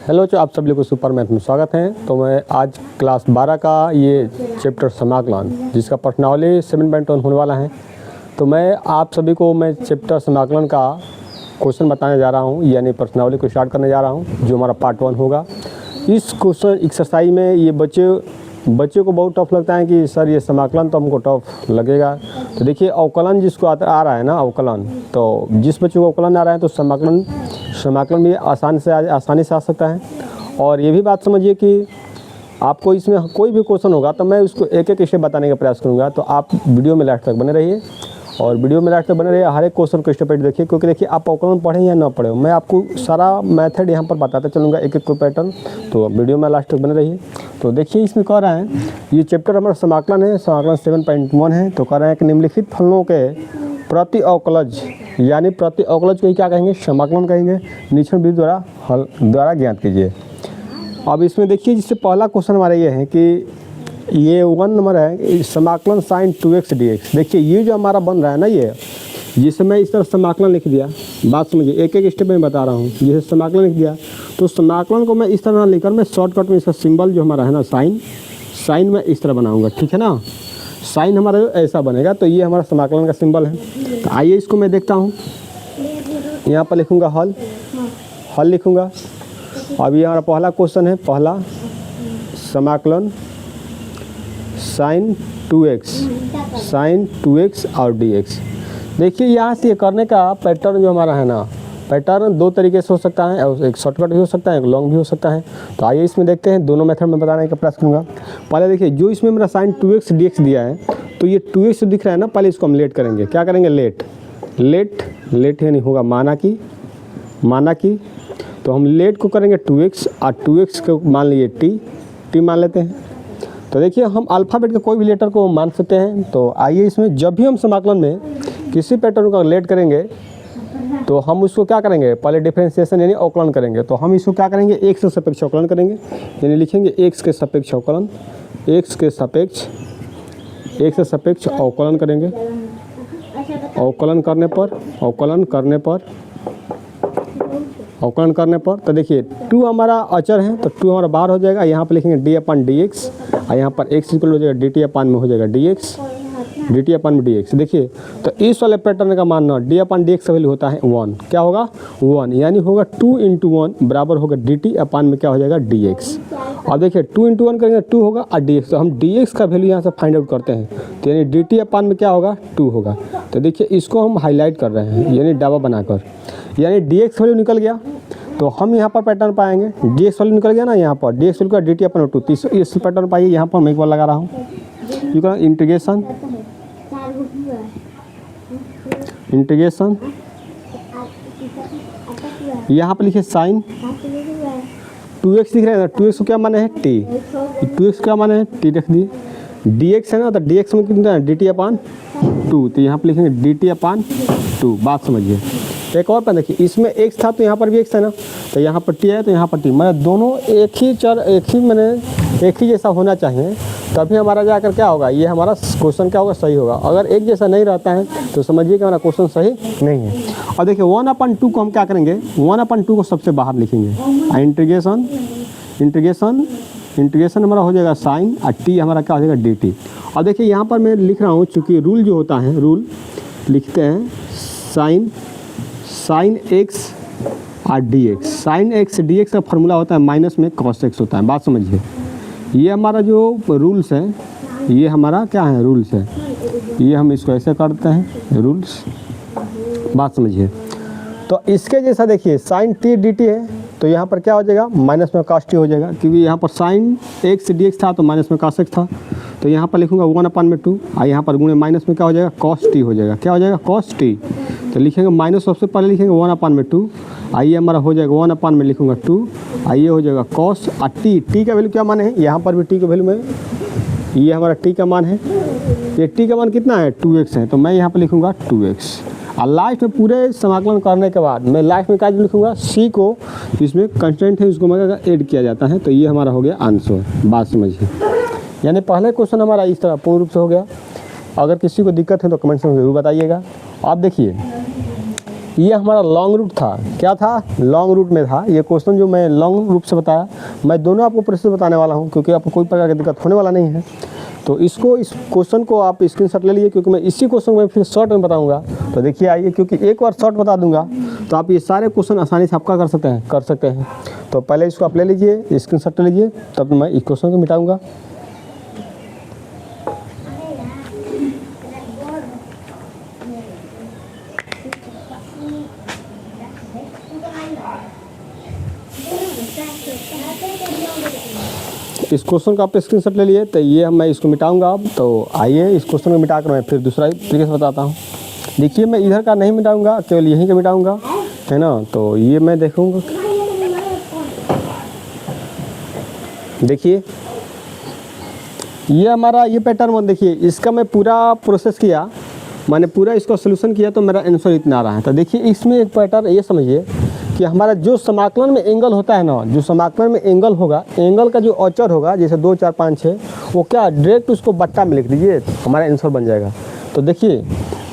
Hello जो आप सभी को सुपर मैथ में स्वागत है। तो मैं आज क्लास 12 का ये चैप्टर समाकलन जिसका प्रश्नावली 7.1 होने वाला है। तो मैं आप सभी को चैप्टर समाकलन का क्वेश्चन बताने जा रहा हूँ, यानी प्रश्नावली को स्टार्ट करने जा रहा हूँ जो हमारा पार्ट 1 होगा। इस क्वेश्चन एक्सरसाइज में ये बच्चे को बहुत टफ लगता है कि सर ये समाकलन तो हमको टफ लगेगा। तो देखिए अवकलन जिसको आ रहा है ना, अवकलन, तो जिस बच्चे को अवकलन आ रहा है तो समाकलन भी आसानी से आ सकता है। और ये भी बात समझिए कि आपको इसमें कोई भी क्वेश्चन होगा तो मैं उसको एक एक स्टेप बताने का प्रयास करूँगा। तो आप वीडियो में लास्ट तक बने रहिए और वीडियो में लास्ट तक बने रहिए, हर एक क्वेश्चन को स्टेप बाय देखिए, क्योंकि देखिए आप अवकलन पढ़ें या ना पढ़ें, मैं आपको सारा मेथड यहाँ पर बताता चलूँगा, एक एक पैटर्न। तो वीडियो में लास्ट तक बने रहिए। तो देखिए इसमें कह रहा है, ये चैप्टर हमारा समाकलन है, समाकलन 7.1 है। तो कह रहे हैं कि निम्नलिखित फलनों के प्रति अवकलज, यानी प्रति अवकलज को ही क्या कहेंगे, समाकलन कहेंगे, निरीक्षण विधि द्वारा ज्ञात कीजिए। अब इसमें देखिए जिससे पहला क्वेश्चन हमारा ये है कि ये 1 नंबर है, समाकलन साइन 2x dx। देखिए ये जो हमारा बन रहा है ना, ये जिसे मैं इस तरह समाकलन लिख दिया, बात समझिए, एक एक स्टेप में बता रहा हूँ। जैसे समाकलन लिख दिया तो समाकलन को मैं इस तरह लिखकर मैं शॉर्टकट में इसका सिंबल जो हमारा है ना, साइन मैं इस तरह बनाऊँगा, ठीक है ना। साइन हमारा ऐसा बनेगा, तो ये हमारा समाकलन का सिंबल है। तो आइए इसको मैं देखता हूँ, यहाँ पर लिखूँगा हल लिखूँगा। अब ये हमारा पहला क्वेश्चन है, पहला समाकलन साइन 2x और dx। देखिए यहाँ से ये करने का पैटर्न जो हमारा है ना, पैटर्न दो तरीके से हो सकता है, एक शॉर्टकट भी हो सकता है, एक लॉन्ग भी हो सकता है। तो आइए इसमें देखते हैं, दोनों मेथड में बताने का प्रयास करूँगा। पहले देखिए जो इसमें मेरा साइन 2x dx दिया है, तो ये 2x दिख रहा है ना, पहले इसको हम लेट करेंगे। क्या करेंगे, लेट यानी होगा माना कि तो हम लेट को करेंगे 2x और 2x को मान लिए टी मान लेते हैं। तो देखिए हम अल्फ़ाबेट के कोई भी लेटर को मान सकते हैं। तो आइए इसमें जब भी हम समाकलन में किसी पैटर्न का लेट करेंगे तो हम उसको क्या करेंगे, पहले डिफरेंशिएशन यानी अवकलन करेंगे। तो हम इसको क्या करेंगे, x के सापेक्ष अवकलन करेंगे, यानी लिखेंगे x के सापेक्ष अवकलन, x के सापेक्ष अवकलन करेंगे। अवकलन करने पर तो देखिए 2 हमारा अचर है, तो 2 हमारा बाहर हो जाएगा। यहाँ पर लिखेंगे d/dx और यहाँ पर x इक्वल हो जाएगा dt/में हो जाएगा dt/में dx। देखिए तो इस वाले पैटर्न का मानना d/dx का वैल्यू होता है 1। क्या होगा, 1, यानी होगा 2 × 1 बराबर होगा dt/में क्या हो जाएगा, dx। अब देखिए 2 × 1 करेंगे 2 होगा और dx, तो हम dx का वैल्यू यहाँ से फाइंड आउट करते हैं। तो यानी dt/में क्या होगा, 2 होगा। तो देखिए इसको हम हाईलाइट कर रहे हैं, यानी डाबा बनाकर, यानी dx वैल्यू निकल गया। तो हम यहाँ पर पैटर्न पाएंगे, dx वैल्यू निकल गया ना, यहाँ पर dx वैल्यू का dt/2। तो इस पैटर्न पाइए, यहाँ पर मैं एक बार लगा रहा हूँ, इंटीग्रेशन यहाँ पर लिखिए साइन 2x दिख रहा है ना, 2x को क्या माने है, t, 2x क्या माने है, t रख दिए। dx है ना, तो dx में कितना है, dt/2, तो यहाँ पर लिखेंगे dt/2। बात समझिए। एक और पर देखिए, इसमें x था तो यहाँ पर भी x है ना, तो यहाँ पर t है तो यहाँ पर t, मतलब दोनों एक ही जैसा होना चाहिए, तभी हमारा जाकर क्या होगा, ये हमारा क्वेश्चन क्या होगा, सही होगा। अगर एक जैसा नहीं रहता है तो समझिए कि हमारा क्वेश्चन सही नहीं है। और देखिए 1/2 को हम क्या करेंगे, 1/2 को सबसे बाहर लिखेंगे। इंटीग्रेशन हमारा हो जाएगा साइन और t हमारा क्या हो जाएगा, dt। और देखिए यहाँ पर मैं लिख रहा हूँ, चूँकि रूल जो होता है, रूल लिखते हैं साइन x और dx। साइन x dx का फार्मूला होता है माइनस में cos x होता है। बात समझिए, ये हमारा जो रूल्स है, ये हमारा क्या है, रूल्स है। ये हम इसको ऐसे करते हैं, रूल्स। बात समझिए। तो इसके जैसा देखिए साइन t dt है, तो यहाँ पर क्या हो जाएगा, माइनस में cos t हो जाएगा, क्योंकि यहाँ पर साइन x dx था तो माइनस में cos x था। तो यहाँ पर लिखूँगा 1/2 और यहाँ पर गुणे माइनस में क्या हो जाएगा, cos t हो जाएगा। क्या हो जाएगा, cos t। तो लिखेंगे माइनस, सबसे पहले लिखेंगे 1/2, आइए हमारा हो जाएगा 1 में लिखूँगा 2, आइए हो जाएगा cos और t का वैल्यू क्या मान है, यहाँ पर भी t का वैल्यू में, ये हमारा t का मान है, ये t का मान कितना है, 2x है, तो मैं यहाँ पर लिखूँगा 2x। और लास्ट में पूरे समाकलन करने के बाद मैं लास्ट में क्या लिखूँगा, c को इसमें कंस्टेंट है उसको मैं ऐड किया जाता है। तो ये हमारा हो गया आंसर। बात समझिए, यानी पहले क्वेश्चन हमारा इस तरह पूर्ण रूप से हो गया। अगर किसी को दिक्कत है तो कमेंट में ज़रूर बताइएगा। आप देखिए ये हमारा लॉन्ग रूट था। क्या था? लॉन्ग रूट में था ये क्वेश्चन जो मैं लॉन्ग रूट से बताया। मैं दोनों आपको प्रोसेस बताने वाला हूँ क्योंकि आपको कोई प्रकार की दिक्कत होने वाला नहीं है। तो इस क्वेश्चन को आप स्क्रीनशॉट ले लीजिए क्योंकि मैं इसी क्वेश्चन को मैं फिर शॉर्ट में बताऊंगा। तो देखिए आइए, क्योंकि एक बार शॉर्ट बता दूंगा तो आप ये सारे क्वेश्चन आसानी से आपका कर सकते हैं। तो पहले इसको आप ले लीजिए, स्क्रीनशॉट ले लीजिए, तब मैं इस क्वेश्चन को मिटाऊंगा। इस क्वेश्चन का आप स्क्रीनशॉट ले लिए, तो ये मैं इसको मिटाऊंगा अब। तो आइए इस क्वेश्चन को मिटा कर मैं फिर दूसरा तरीके से बताता हूँ। देखिए मैं इधर का नहीं मिटाऊंगा, केवल यहीं का मिटाऊंगा, है ना। तो ये मैं देखूंगा, देखिए ये हमारा ये पैटर्न देखिए, इसका मैं पूरा प्रोसेस किया, मैंने पूरा इसका सोल्यूशन किया तो मेरा आंसर इतना आ रहा है। तो देखिए इसमें एक पैटर्न ये समझिए कि हमारा जो समाकलन में एंगल होता है ना, जो समाकलन में एंगल होगा, एंगल का जो अचर होगा जैसे 2 4 5 6, वो क्या डायरेक्ट उसको बट्टा में लिख दीजिए, हमारा आंसर बन जाएगा। तो देखिए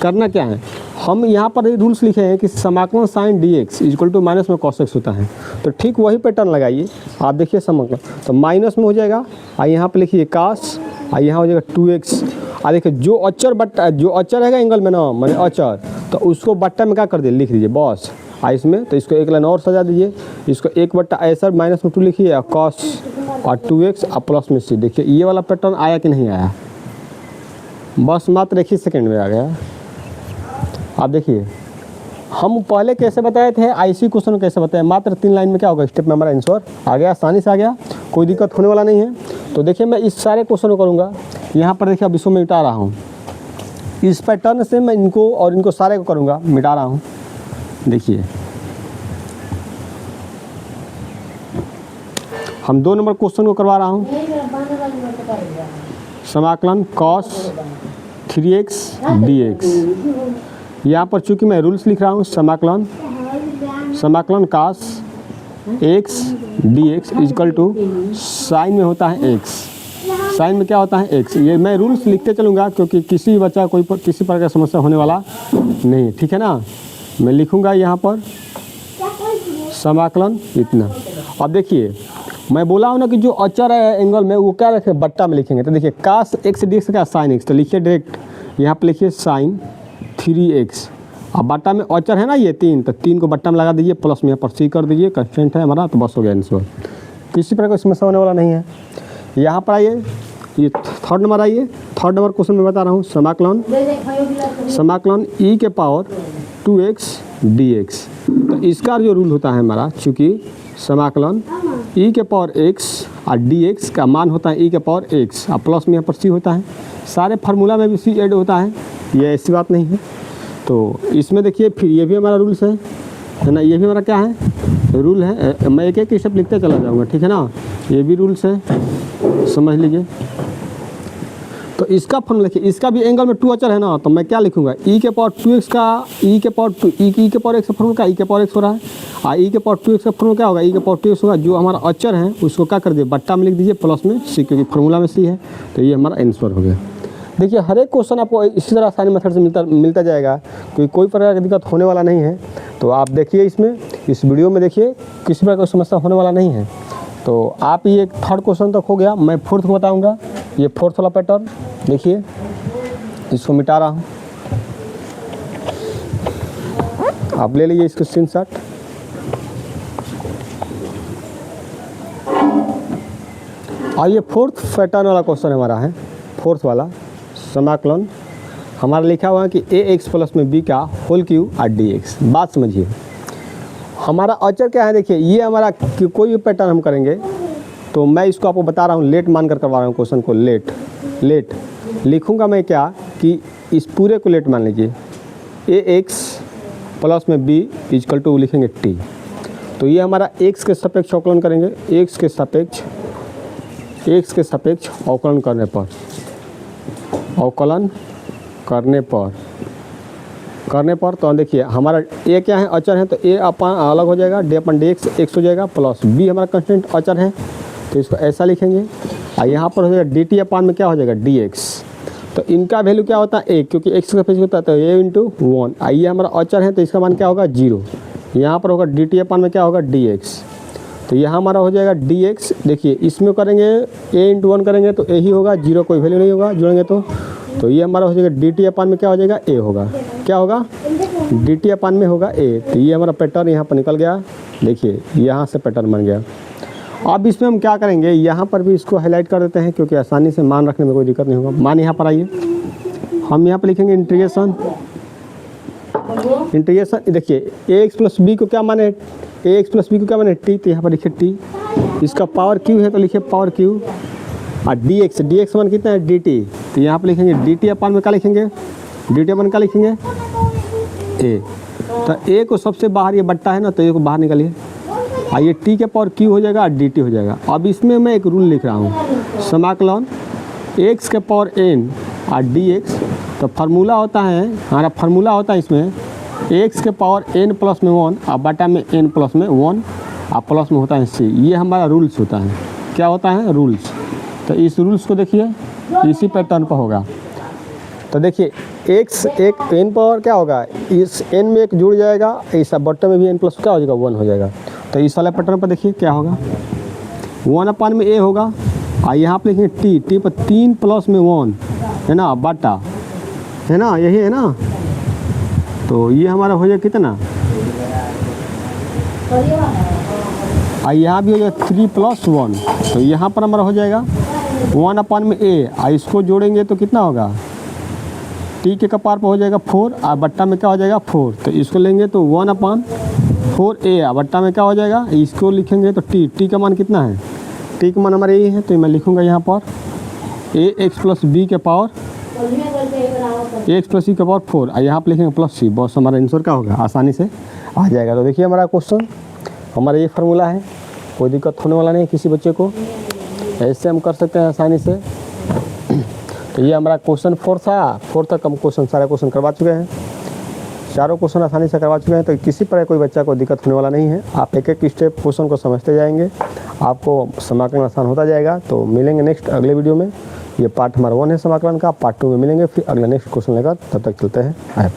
करना क्या है, हम यहाँ पर रूल्स लिखे हैं कि समाकलन sine d x equal to minus में कॉस एक्स होता है। तो ठीक वही पैटर्न लगाइए आप, देखिए समाकलन तो माइनस में हो जाएगा, और यहाँ पर लिखिए कास, और यहाँ हो जाएगा 2x। और देखिए जो अचर रहेगा एंगल में ना, मैंने अचर, तो उसको बट्टा में क्या कर दिए, लिख दीजिए बस। इसमें तो इसको एक लाइन और सजा दीजिए, इसको 1 ऐसा माइनस में 2 लिखिए, और कॉस और 2x और प्लस में c। देखिए ये वाला पैटर्न आया कि नहीं आया, बस मात्र एक ही सेकेंड में आ गया। आप देखिए हम पहले कैसे बताए थे, आईसी क्वेश्चन कैसे बताए, मात्र 3 लाइन में क्या होगा, स्टेप में हमारा आंसर आ गया, आसानी से आ गया, कोई दिक्कत होने वाला नहीं है। तो देखिए मैं इस सारे क्वेश्चन को करूँगा, यहाँ पर देखिए अब इसको मैं मिटा रहा हूँ, इस पैटर्न से मैं इनको और इनको सारे को करूँगा, मिटा रहा हूँ। देखिए हम 2 नंबर क्वेश्चन को करवा रहा हूँ, समाकलन cos 3x dx। यहाँ पर चूंकि मैं रूल्स लिख रहा हूँ, समाकलन cos x dx equal to sine में होता है x, साइन में क्या होता है x। ये मैं रूल्स लिखते चलूँगा क्योंकि किसी बच्चा किसी प्रकार की समस्या होने वाला नहीं, ठीक है ना। मैं लिखूँगा यहाँ पर समाकलन इतना। अब देखिए मैं बोला हूँ ना कि जो अचर है एंगल में वो क्या रखें, बट्टा में लिखेंगे। तो देखिए कास x dx क्या, साइन x, तो लिखिए डायरेक्ट यहाँ पे लिखिए साइन 3x, अब बट्टा में अचर है ना ये 3, तो 3 को बट्टा में लगा दीजिए, प्लस में यहाँ पर c कर दीजिए, कंस्टेंट है हमारा, तो बस हो गया आंसर, किसी प्रकार की समस्या होने वाला नहीं है। यहाँ पर आइए, ये 3rd नंबर आइए, 3rd नंबर क्वेश्चन में बता रहा हूँ, समाकलन e के पावर 2x dx। तो इसका जो रूल होता है हमारा, चूँकि समाकलन e के पावर x और dx का मान होता है e के पावर x, और प्लस में यहाँ पर c होता है, सारे फार्मूला में भी c ऐड होता है, ये ऐसी बात नहीं है। तो इसमें देखिए फिर ये भी हमारा रूल्स है ना, ये भी हमारा क्या है, रूल है। मैं एक एक स्टेप लिखते चला जाऊँगा, ठीक है ना, ये भी रूल्स है, समझ लीजिए। तो इसका फॉर्मूला लिखिए, इसका भी एंगल में 2 अचर है ना, तो मैं क्या लिखूंगा, e के पावर 2x का e के पावर 2 e के पावर x का फॉर्मूला e के पावर x हो रहा है, और e के पावर 2x का फॉर्मूला क्या होगा, e के पावर 2x होगा, जो हमारा अचर है उसको क्या कर दिए, बट्टा में लिख दीजिए, प्लस में c, क्योंकि फॉर्मूला में c है। तो ये हमारा आंसर हो गया। देखिए हर एक क्वेश्चन आपको इसी तरह आसानी मेथड से मिलता जाएगा, क्योंकि कोई प्रकार की दिक्कत होने वाला नहीं है। तो आप देखिए इसमें, इस वीडियो में देखिए, किसी प्रकार की समस्या होने वाला नहीं है। तो आप ये 3rd क्वेश्चन तक हो गया, मैं 4th को बताऊँगा, ये 4th वाला पैटर्न देखिए, इसको मिटा रहा हूँ, आप ले लीजिए इसको स्क्रीनशॉट। और ये 4th पैटर्न वाला क्वेश्चन हमारा है, 4th वाला समाकलन हमारा लिखा हुआ है कि ax प्लस में b का होल क्यूब और dx। बात समझिए, हमारा अचर क्या है, देखिए ये हमारा कोई भी पैटर्न हम करेंगे, तो मैं इसको आपको बता रहा हूँ, लेट मान कर करवा रहा हूँ क्वेश्चन को, लेट लिखूंगा मैं क्या, कि इस पूरे को लेट मान लीजिए, ax प्लस में b इक्वल टू लिखेंगे t। तो ये हमारा x के सापेक्ष अवकलन करेंगे, x के सापेक्ष अवकलन करने पर तो देखिए हमारा a क्या है, अचर है, तो a अपन अलग हो जाएगा, d अपन dx x हो जाएगा, प्लस b हमारा कंस्टेंट अचर है, तो इसको ऐसा लिखेंगे, और यहाँ पर हो जाएगा dt अपान में क्या हो जाएगा, dx। तो इनका वैल्यू क्या होता है 1, क्योंकि x का पेज होता है तो a इंटू 1। आइए हमारा अचर है तो इसका मान क्या होगा 0। यहाँ पर होगा dt अपान में क्या होगा dx। तो यहाँ हमारा हो जाएगा dx। देखिए इसमें करेंगे a इंटू 1 करेंगे तो a ही होगा, 0 कोई वैल्यू नहीं होगा जोड़ेंगे तो ये हमारा हो जाएगा dt अपान में क्या हो जाएगा a होगा। क्या होगा dt अपान में होगा a। तो ये हमारा पैटर्न यहाँ पर निकल गया। देखिए यहाँ से पैटर्न बन गया। अब इसमें हम क्या करेंगे, यहाँ पर भी इसको हाईलाइट कर देते हैं क्योंकि आसानी से मान रखने में कोई दिक्कत नहीं होगा। मान यहाँ पर आइए, हम यहाँ पर लिखेंगे इंटीग्रेशन। देखिए ax प्लस बी को क्या माने, ax प्लस बी को क्या माने t, तो यहाँ पर लिखिए t। इसका पावर q है तो लिखिए पावर q। और dx मान कितना है dt, तो यहाँ पर लिखेंगे dt अपान में क्या लिखेंगे, dt अपान क्या लिखेंगे a। तो a को सबसे बाहर ये बट्टा है ना, तो a को बाहर निकालिए। ये t के पावर q हो जाएगा और dt हो जाएगा। अब इसमें मैं एक रूल लिख रहा हूँ, समाकलन x के पावर n और dx। तो फार्मूला होता है, हमारा फार्मूला होता है इसमें x के पावर n प्लस में 1 और बटा में n प्लस में 1 और प्लस में होता है c। ये हमारा रूल्स होता है। क्या होता है रूल्स। तो इस रूल्स को देखिए इसी पैटर्न पर होगा। तो देखिए x एक n पावर क्या होगा, इस n में एक जुड़ जाएगा, इस बट्टे में भी n प्लस क्या हो जाएगा 1 हो जाएगा। तो इस वाले पैटर्न पर देखिए क्या होगा, 1 अपान में a होगा और यहाँ पर लिखेंगे t पर 3 प्लस में 1 है ना बटा, है ना यही है ना। तो ये हमारा हो जाएगा कितना, और यहाँ भी हो जाएगा 3 प्लस 1। तो यहाँ पर हमारा हो जाएगा 1 अपान में a और इसको जोड़ेंगे तो कितना होगा, t के कपार पर हो जाएगा 4 और बट्टा में क्या हो जाएगा 4। तो इसको लेंगे तो 1 अपान 4a और बट्टा में क्या हो जाएगा, इसको लिखेंगे तो t का मान कितना है, t का मान हमारा ये है। तो मैं लिखूँगा यहाँ पर ax प्लस b के पावर एक्स प्लस सी का पावर 4 और यहाँ पर लिखेंगे प्लस सी। बस हमारा आंसर क्या होगा, आसानी से आ जाएगा। तो देखिए हमारा क्वेश्चन, हमारा ये फार्मूला है, कोई दिक्कत होने वाला नहीं किसी बच्चे को, ऐसे हम कर सकते हैं आसानी से। तो ये हमारा क्वेश्चन 4 था। 4 तक हम क्वेश्चन सारे क्वेश्चन करवा चुके हैं, चारों क्वेश्चन आसानी से करवा चुके हैं। तो किसी तरह कोई बच्चा को दिक्कत होने वाला नहीं है। आप एक एक स्टेप क्वेश्चन को समझते जाएंगे, आपको समाकलन आसान होता जाएगा। तो मिलेंगे नेक्स्ट अगले वीडियो में। ये पार्ट हमारा 1 है समाकलन का, पार्ट 2 में मिलेंगे फिर अगला नेक्स्ट क्वेश्चन लेकर। तब तक चलते हैं।